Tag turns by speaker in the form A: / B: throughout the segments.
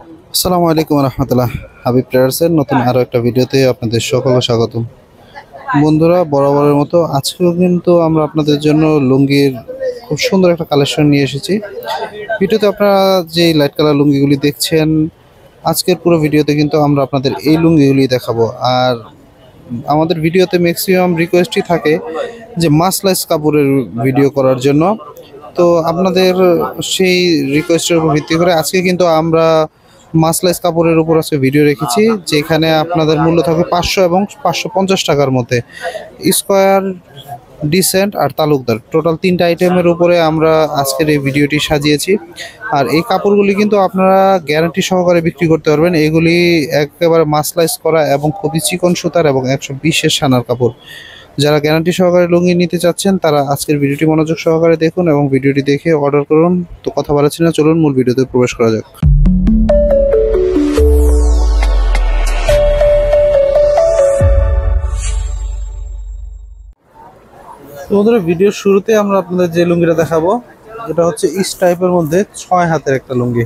A: আসসালামু আলাইকুম রহমতুল্লাহ। হাবিব ট্রেডার্সের নতুন আরও একটা ভিডিওতে আপনাদের সকলকে স্বাগতম। বন্ধুরা, বরাবরের মতো আজকেও কিন্তু আমরা আপনাদের জন্য লুঙ্গির খুব সুন্দর একটা কালেকশন নিয়ে এসেছি। ভিডিওতে আপনারা যে লাইট কালার লুঙ্গিগুলি দেখছেন, আজকের পুরো ভিডিওতে কিন্তু আমরা আপনাদের এই লুঙ্গিগুলি দেখাবো। আর আমাদের ভিডিওতে ম্যাক্সিমাম রিকোয়েস্টই থাকে যে মাসলাইস কাপড়ের ভিডিও করার জন্য। তো আপনাদের সেই রিকোয়েস্টের উপর ভিত্তি করে আজকে কিন্তু আমরা মাসলাইস কাপড়ের উপর আজকে ভিডিও রেখেছি, যেখানে আপনাদের মূল্য থাকবে 500 এবং 550 টাকার মধ্যে। স্কয়ার, ডিসেন্ট আর তালুকদার টোটাল 3টা আইটেমের উপরে আমরা আজকের এই ভিডিওটি সাজিয়েছি। আর এই কাপড়গুলি কিন্তু আপনারা গ্যারান্টি সহকারে বিক্রি করতে পারবেন। এগুলি একেবারে মাসলাইস করা এবং খুবই চিকন সুতার এবং 120-এর সানার কাপড়। যারা গ্যারান্টি সহকারে লুঙ্গি নিতে চাচ্ছেন তারা আজকের ভিডিওটি মনোযোগ সহকারে দেখুন এবং ভিডিওটি দেখে অর্ডার করুন। তো কথা বলাচ্ছি না, চলুন মূল ভিডিওতে প্রবেশ করা যাক। বন্ধুরা, ভিডিওর শুরুতে আমরা আপনাদের যে লুঙ্গিটা দেখাবো, এটা হচ্ছে ইস টাইপের মধ্যে 6 হাতের একটা লুঙ্গি।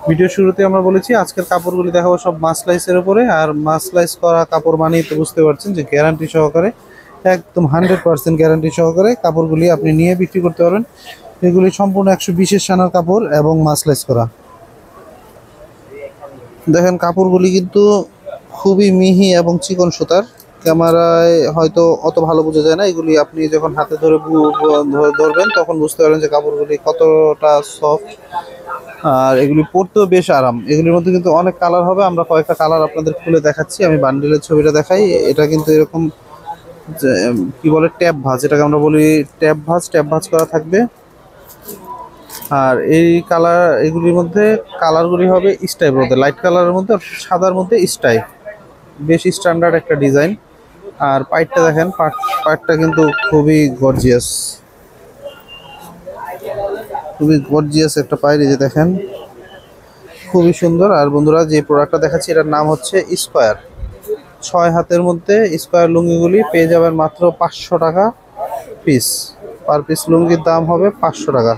A: ভিডিওর শুরুতে আমরা বলেছি আজকের কাপড়গুলি দেখাবো সব মাসলাইসের উপরে। আর মাসলাইস করা কাপড় মানেই তো বুঝতে পারছেন যে গ্যারান্টি সহকারে, একদম 100% গ্যারান্টি সহকারে কাপড়গুলি আপনি নিয়ে বিক্রি করতে পারবেন। এগুলি সম্পূর্ণ 120-এর সানার কাপড় এবং মাসলাইস করা। দেখেন কাপড়গুলি কিন্তু খুবই মিহি এবং চিকন সুতার। ক্যামেরায় হয়তো অত ভালো বোঝা যায় না, এগুলি আপনি যখন হাতে ধরে ধরবেন তখন বুঝতে পারবেন যে কাপড়গুলি কতটা সফট। আর এগুলি পরতেও বেশ আরাম। এগুলির মধ্যে কিন্তু অনেক কালার হবে, আমরা কয়েকটা কালার আপনাদের খুলে দেখাচ্ছি। আমি বান্ডিলের ছবিটা দেখাই। এটা কিন্তু এরকম কি বলে ট্যাপ ভাঁজ, এটাকে আমরা বলি ট্যাপ ভাঁজ করা থাকবে। আর এই কালার, এগুলির মধ্যে কালারগুলি হবে স্টাইপের মধ্যে, লাইট কালারের মধ্যে, সাদার মধ্যে স্টাইপ। বেশ স্ট্যান্ডার্ড একটা ডিজাইন। আর পাইটটা দেখেন, পাইটটা কিন্তু খুবই গর্জিয়াস, একটা পাইট। এই যে দেখেন, খুবই সুন্দর। আর বন্ধুরা, যে প্রোডাক্টটা দেখাচ্ছি এটার নাম হচ্ছে স্কয়ার। 6 হাতের মধ্যে স্কয়ার লুঙ্গিগুলি পেয়ে যাবেন মাত্র 500 টাকা পিস। পার পিস লুঙ্গির দাম হবে 500 টাকা।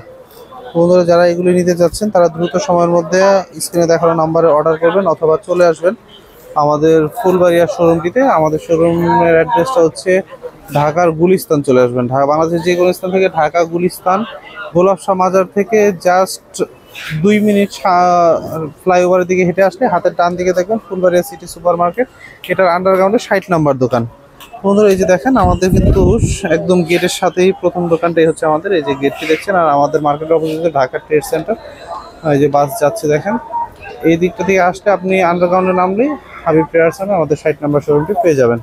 A: বন্ধুরা, যারা এগুলি নিতে চাচ্ছেন তারা দ্রুত সময়ের মধ্যে স্ক্রিনে দেখানো নাম্বারে অর্ডার করবেন অথবা চলে আসবেন আমাদের ফুলবাড়িয়া শোরুমটিতে। আমাদের শোরুমের অ্যাড্রেসটা হচ্ছে ঢাকার গুলিস্তান। চলে আসবেন ঢাকা, বাংলাদেশের যে কোনো স্থান থেকে ঢাকা গুলিস্তান গোলাপ শাহ মাজার থেকে জাস্ট 2 মিনিট ফ্লাইওভারের দিকে হেঁটে আসলে হাতের ডান দিকে দেখবেন ফুলবাড়িয়া সিটি সুপার মার্কেট। এটার আন্ডারগ্রাউন্ডে 60 নম্বর দোকান। বন্ধুরা, এই যে দেখেন আমাদের কিন্তু একদম গেটের সাথেই প্রথম দোকানটাই হচ্ছে আমাদের। এই যে গেটটি দেখছেন, আর আমাদের মার্কেটের অপোজিটে ঢাকা ট্রেড সেন্টার। এই যে বাস যাচ্ছে দেখেন, এই দিকটা থেকে আসলে আপনি আন্ডারগ্রাউন্ডে নামলেই হাবিব ট্রেডার্স নামে আমাদের 60 নম্বর শোরুমটি পেয়ে যাবেন।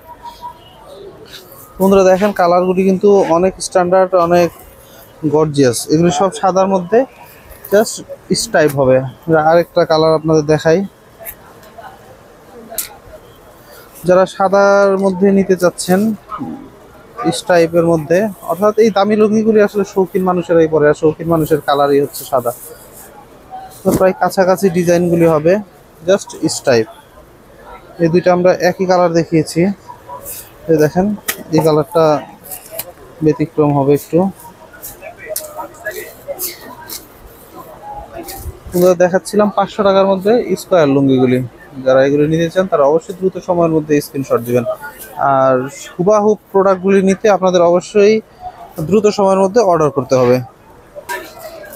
A: বন্ধুরা দেখেন, কালারগুলি কিন্তু অনেক স্ট্যান্ডার্ড, অনেক গর্জিয়াস। এগুলি সব সাদার মধ্যে জাস্ট স্টাইপ হবে। আরেকটা কালার আপনাদের দেখাই। যারা সাদার মধ্যে নিতে চাচ্ছেন স্টাইপের মধ্যে, অর্থাৎ এই দামি লুঙ্গিগুলি আসলে শৌখিন মানুষেরাই পরে, আর শৌখিন মানুষের কালারই হচ্ছে সাদা। তো প্রায় কাছাকাছি ডিজাইনগুলি হবে জাস্ট স্টাইপ। এই দুইটা আমরা একই কালার দেখিয়েছি। এই দেখেন, এই কালারটা ব্যতিক্রম হবে একটু। দেখাচ্ছিলাম 500 টাকার মধ্যে স্কয়ার লুঙ্গিগুলি। যারা এগুলি নিতে চান তারা অবশ্যই দ্রুত সময়ের মধ্যে স্ক্রিনশট দিবেন। আর হুবাহুব প্রোডাক্টগুলি নিতে আপনাদের অবশ্যই দ্রুত সময়ের মধ্যে অর্ডার করতে হবে।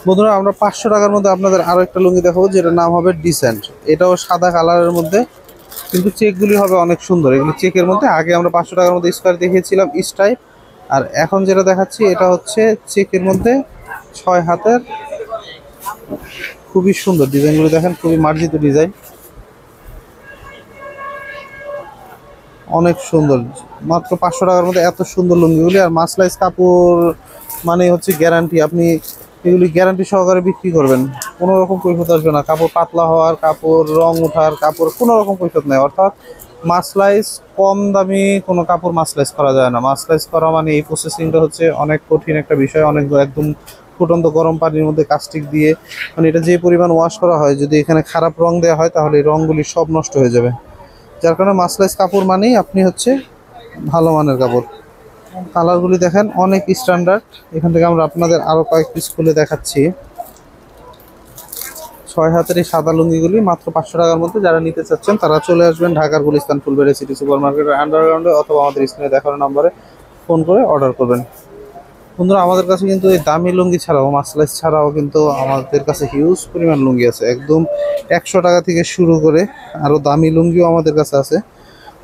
A: বন্ধুরা, আমরা 500 টাকার মধ্যে আপনাদের আরও একটা লুঙ্গি দেখাবো, যেটার নাম হবে ডিসেন্ট। এটাও সাদা কালারের মধ্যে, কিন্তু চেকগুলি হবে অনেক সুন্দর। এগুলি চেকের মধ্যে। আগে আমরা 500 টাকার মধ্যে স্কয়ার দেখিয়েছিলাম স্টাইপ, আর এখন যেটা দেখাচ্ছি এটা হচ্ছে চেকের মধ্যে 6 হাতের। খুবই সুন্দর ডিজাইনগুলো দেখেন, খুবই মার্জিত ডিজাইন, অনেক সুন্দর। মাত্র 500 টাকার মধ্যে এত সুন্দর লুঙ্গিগুলি। আর মাসলাইস কাপড় মানে হচ্ছে গ্যারান্টি। আপনি এগুলি গ্যারান্টি সহকারে বিক্রি করবেন, কোনো রকম কৈফিয়ত আসবে না। কাপড় পাতলা হওয়ার, কাপড় রং ওঠার, কাপড় কোনো রকম কৈফিয়ত নেই। অর্থাৎ মাসলাইস কম দামি কোনো কাপড় মাসলাইস করা যায় না। মাসলাইস করা মানে এই প্রসেসিংটা হচ্ছে অনেক কঠিন একটা বিষয়। অনেক একদম ফুটন্ত গরম পানির মধ্যে কাস্টিক দিয়ে, মানে এটা যে পরিমাণ ওয়াশ করা হয়, যদি এখানে খারাপ রং দেওয়া হয় তাহলে এই রঙগুলি সব নষ্ট হয়ে যাবে। যার কারণে মাসলাইস কাপড় মানেই আপনি হচ্ছে ভালো মানের কাপড়। কালারগুলি দেখেন অনেক স্ট্যান্ডার্ড। এখান থেকে আমরা আপনাদের আরও কয়েক পিস খুলে দেখাচ্ছি। 6 হাতের এই সাদা লুঙ্গিগুলি মাত্র 500 টাকার মধ্যে। যারা নিতে চাচ্ছেন তারা চলে আসবেন ঢাকার গুলিস্তান ফুলবাড়ি সিটি সুপার মার্কেটের আন্ডারগ্রাউন্ডে অথবা আমাদের স্ক্রিনে দেখানো নম্বরে ফোন করে অর্ডার করবেন। বন্ধুরা আমাদের কাছে কিন্তু এই দামি লুঙ্গি ছাড়াও মাসলাইজ ছাড়াও কিন্তু আমাদের কাছে হিউজ পরিমাণ লুঙ্গি আছে, একদম 100 টাকা থেকে শুরু করে আরও দামি লুঙ্গিও আমাদের কাছে আছে।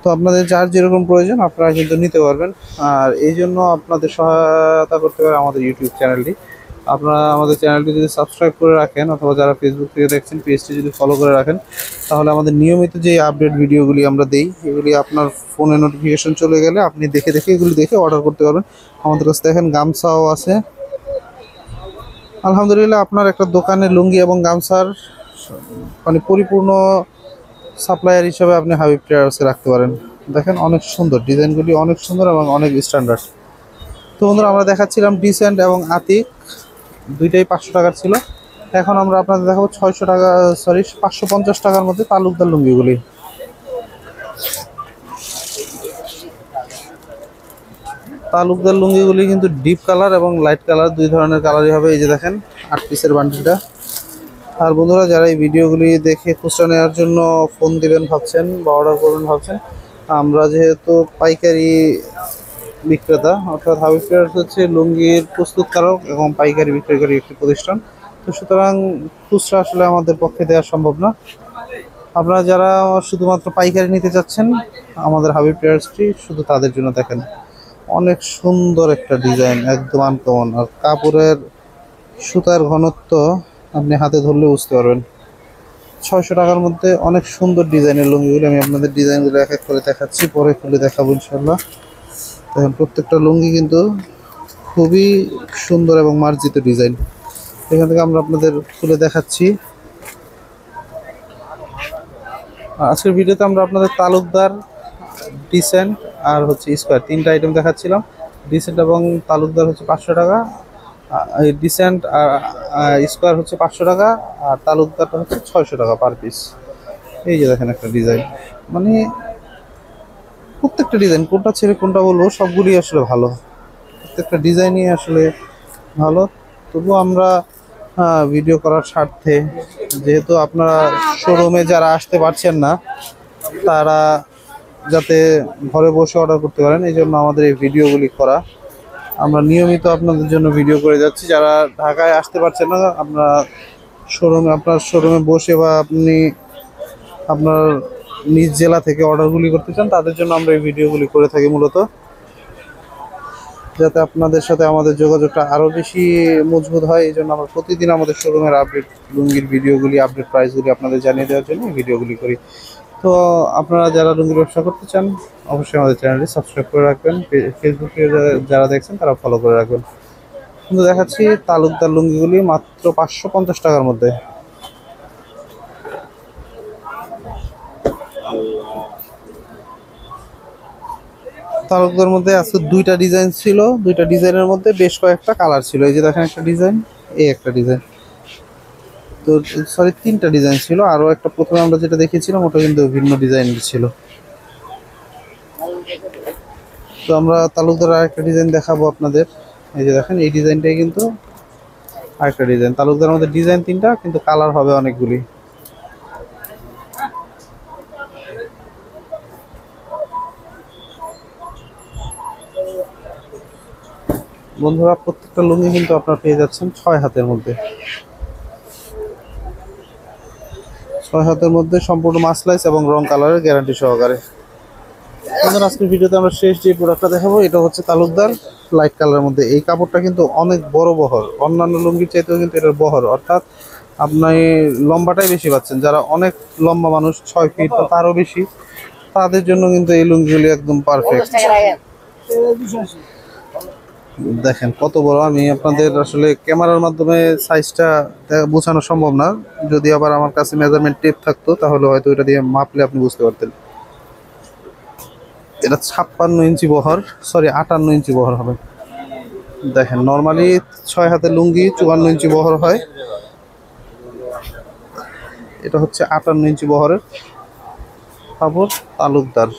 A: তো আপনাদের যার যেরকম প্রয়োজন আপনারা কিন্তু নিতে পারবেন। আর এই জন্য আপনাদের সহায়তা করতে পারে আমাদের ইউটিউব চ্যানেলটি। আপনারা আমাদের চ্যানেলটি যদি সাবস্ক্রাইব করে রাখেন অথবা যারা ফেসবুক থেকে দেখছেন পেজটি যদি ফলো করে রাখেন, তাহলে আমাদের নিয়মিত যে আপডেট ভিডিওগুলি আমরা দেই এগুলি আপনার ফোনে নোটিফিকেশন চলে গেলে আপনি দেখে দেখে এগুলি দেখে অর্ডার করতে পারবেন। আমাদের কাছে দেখেন গামছাও আছে। আলহামদুলিল্লাহ আপনার একটা দোকানে লুঙ্গি এবং গামছার মানে পরিপূর্ণ সাপ্লায়ার হিসাবে আপনি হাবিব ট্রেডার্সে রাখতে পারেন। দেখেন অনেক সুন্দর ডিজাইনগুলি, অনেক সুন্দর এবং অনেক স্ট্যান্ডার্ড। তো বন্ধুরা আমরা দেখাচ্ছিলাম ডিসেন্ট এবং আতিক, দুইটাই 500 টাকার ছিল। এখন আমরা আপনাদের দেখাবো 600 টাকা 550 টাকার মধ্যে তালুকদার লুঙ্গিগুলি। তালুকদার লুঙ্গিগুলি কিন্তু ডিপ কালার এবং লাইট কালার দুই ধরনের কালারই হবে। এই যে দেখেন 8 পিসের বান্ডিলটা। আর বন্ধুরা যারা এই ভিডিওগুলি দেখে খুচরা নেওয়ার জন্য ফোন দিবেন ভাবছেন বা অর্ডার করবেন ভাবছেন, আমরা যেহেতু পাইকারি বিক্রেতা অর্থাৎ হাবিব ট্রেডার্স হচ্ছে লুঙ্গির প্রস্তুতকারক এবং পাইকারি বিক্রয়কারী একটি প্রতিষ্ঠান। তো সুতরাং খুচরা আসলে আমাদের পক্ষে দেওয়া সম্ভব না। আপনারা যারা শুধুমাত্র পাইকারি নিতে চাচ্ছেন আমাদের হাবিব ট্রেডার্সটি শুধু তাদের জন্য। দেখেন অনেক সুন্দর একটা ডিজাইন, একদম আনকমন। আর কাপড়ের সুতার ঘনত্ব আপনি হাতে ধরলে বুঝতে পারবেন। 600 টাকার মধ্যে অনেক সুন্দর ডিজাইনের লুঙ্গিগুলি। আমি আপনাদের ডিজাইনগুলো এক এক করে দেখাচ্ছি, পরে খুলে দেখাবো ইনশাল্লাহ। দেখেন প্রত্যেকটা লুঙ্গি কিন্তু খুবই সুন্দর এবং মার্জিত ডিজাইন। এখান থেকে আমরা আপনাদের খুলে দেখাচ্ছি। আজকের ভিডিওতে আমরা আপনাদের তালুকদার, ডিসেন্ট আর হচ্ছে স্কোয়ার তিনটা আইটেম দেখাচ্ছিলাম। ডিসেন্ট এবং তালুকদার হচ্ছে 500 টাকা, ডিসেন্ট আর স্কোয়ার হচ্ছে 500 টাকা, আর তালুকদারটা হচ্ছে 600 টাকা পার পিস। এই যে দেখেন একটা ডিজাইন, মানে প্রত্যেকটা ডিজাইন কোনটা ছেড়ে কোনটা বলবো, সবগুলি আসলে ভালো, প্রত্যেকটা ডিজাইনই আসলে ভালো। তবুও আমরা ভিডিও করার স্বার্থে, যেহেতু আপনারা শোরুমে যারা আসতে পারছেন না তারা যাতে ঘরে বসে অর্ডার করতে পারেন, এই জন্য আমাদের এই ভিডিওগুলি করা। আমরা নিয়মিত আপনাদের জন্য ভিডিও করে যাচ্ছি। যারা ঢাকায় আসতে পারছেন না, আপনার শোরুমে বসে বা আপনি আপনার নিজ জেলা থেকে অর্ডারগুলি করতে চান, তাদের জন্য আমরা এই ভিডিওগুলি করে থাকি মূলত, যাতে আপনাদের সাথে আমাদের যোগাযোগটা আরও বেশি মজবুত হয়। এই জন্য আমরা প্রতিদিন আমাদের শোরুমের আপডেট লুঙ্গির ভিডিওগুলি, আপডেট প্রাইসগুলি আপনাদের জানিয়ে দেওয়ার জন্য এই ভিডিওগুলি করি। তো আপনারা যারা লুঙ্গির ব্যবসা করতে চান অবশ্যই আমাদের চ্যানেলটি সাবস্ক্রাইব করে রাখবেন, ফেসবুকে যারা দেখছেন তারা ফলো করে রাখবেন। কিন্তু দেখাচ্ছি তালুকদার লুঙ্গিগুলি মাত্র 550 টাকার মধ্যে। তালুকদার মধ্যে আজকে দুইটা ডিজাইন ছিল, দুইটা ডিজাইনের মধ্যে বেশ কয়েকটা কালার ছিল। এই যে দেখেন একটা ডিজাইন, এই একটা ডিজাইন, তো তিনটা ডিজাইন ছিল। আরও একটা প্রথমে আমরা যেটা দেখিয়েছিলাম ওটা কিন্তু ভিন্ন ডিজাইন ছিল। তো আমরা তালুকদার আরেকটা ডিজাইন দেখাবো আপনাদের। এই যে দেখেন এই ডিজাইনটাই কিন্তু আরেকটা ডিজাইন। তালুকদার মধ্যে ডিজাইন তিনটা, কিন্তু কালার হবে অনেকগুলি। বন্ধুরা প্রত্যেকটা লুঙ্গি কিন্তু আপনারা পেয়ে যাচ্ছেন 6 হাতের মধ্যে। 6 হাতের মধ্যে সম্পূর্ণ মাসলাইস এবং রং কালারের গ্যারান্টি সহকারে। বন্ধুরা আজকের ভিডিওতে আমরা শেষ যে প্রোডাক্টটা দেখাবো এটা হচ্ছে তালুকদার লাইট কালারের মধ্যে। এই কাপড়টা কিন্তু অনেক বড় বহর, অন্যান্য লুঙ্গির চাইতেও কিন্তু এটার বহর, অর্থাৎ আপনি লম্বাটাই বেশি পাচ্ছেন। যারা অনেক লম্বা মানুষ 6 ফিট বা তারও বেশি, তাদের জন্য কিন্তু এই লুঙ্গিগুলি একদম পারফেক্ট। দেখেন কত বড়, আমি আপনাদের আসলে ক্যামেরার মাধ্যমে সাইজটা বোঝানো সম্ভব না। যদি আবার আমার কাছে মেজারমেন্ট টেপ থাকতো তাহলে হয়তো এটা দিয়ে মাপলে আপনি বুঝতে পারতেন। এটা 56 ইঞ্চি বহর, 58 ইঞ্চি বহর হবে। দেখেন নর্মালি 6 হাতের লুঙ্গি 54 ইঞ্চি বহর হয়, এটা হচ্ছে 58 ইঞ্চি বহরের কাপড় তালুকদার।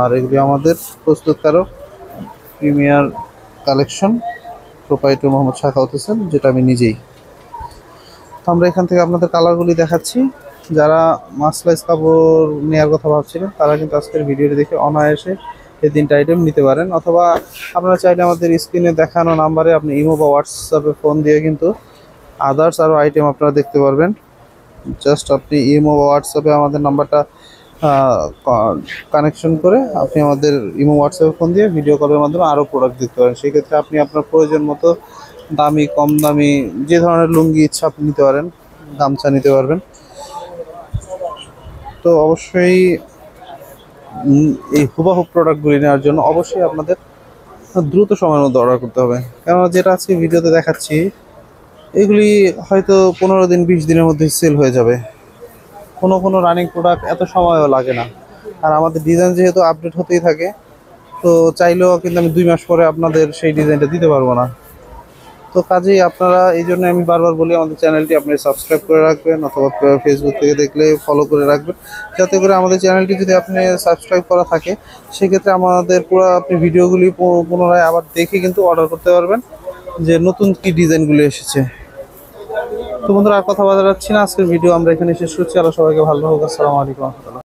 A: আর এগুলি আমাদের প্রস্তুতকারক premier collection, proprietor Mohammad Shakhawat Hossain, যেটা আমি নিজেই। তো আমরা এখান থেকে আপনাদের কালারগুলি দেখাচ্ছি। যারা মাসলাইজ কাপড় নেওয়ার কথা ভাবছিলেন তারা কিন্তু আজকের ভিডিওটি দেখে অনায়াসে এই 3টা আইটেম নিতে পারেন, অথবা আপনারা চাইলে আমাদের স্ক্রিনে দেখানো নাম্বারে আপনি ইমো বা হোয়াটসঅ্যাপে ফোন দিয়ে কিন্তু আদার্স আরও আইটেম আপনারা দেখতে পারবেন। জাস্ট আপনি ইমো বা হোয়াটসঅ্যাপে আমাদের নাম্বারটা কানেকশন করে আপনি আমাদের ইমো হোয়াটসঅ্যাপে ফোন দিয়ে ভিডিও কলের মাধ্যমে আরও প্রোডাক্ট দেখতে পারেন। সেক্ষেত্রে আপনি আপনার প্রয়োজন মতো দামি কম দামি যে ধরনের লুঙ্গি ইচ্ছা আপনি নিতে পারেন, গামছা নিতে পারবেন। তো অবশ্যই এই হুবাহু প্রোডাক্টগুলি নেওয়ার জন্য অবশ্যই আপনাদের দ্রুত সময়ের মধ্যে অর্ডার করতে হবে, কেননা যেটা আজকে ভিডিওতে দেখাচ্ছি এগুলি হয়তো 15 দিন 20 দিনের মধ্যে সেল হয়ে যাবে। কোনো রানিং প্রোডাক্ট এত সময়ও লাগে না। আর আমাদের ডিজাইন যেহেতু আপডেট হতেই থাকে, তো চাইলেও কিন্তু আমি 2 মাস পরে আপনাদের সেই ডিজাইনটা দিতে পারবো না। তো কাজেই আপনারা, এই জন্য আমি বারবার বলি আমাদের চ্যানেলটি আপনি সাবস্ক্রাইব করে রাখবেন, অথবা ফেসবুক থেকে দেখলে ফলো করে রাখবেন, যাতে করে আমাদের চ্যানেলটি যদি আপনি সাবস্ক্রাইব করা থাকে সেক্ষেত্রে আমাদের পুরো আপনি ভিডিওগুলি পুনরায় আবার দেখে কিন্তু অর্ডার করতে পারবেন যে নতুন কি ডিজাইনগুলো এসেছে। তো বন্ধুরা আর কথা বলা যাচ্ছে না, আজকের ভিডিও আমরা এখানে শেষ করছি। আরো সবাইকে ভালো হোক। আসসালামু আলাইকুম।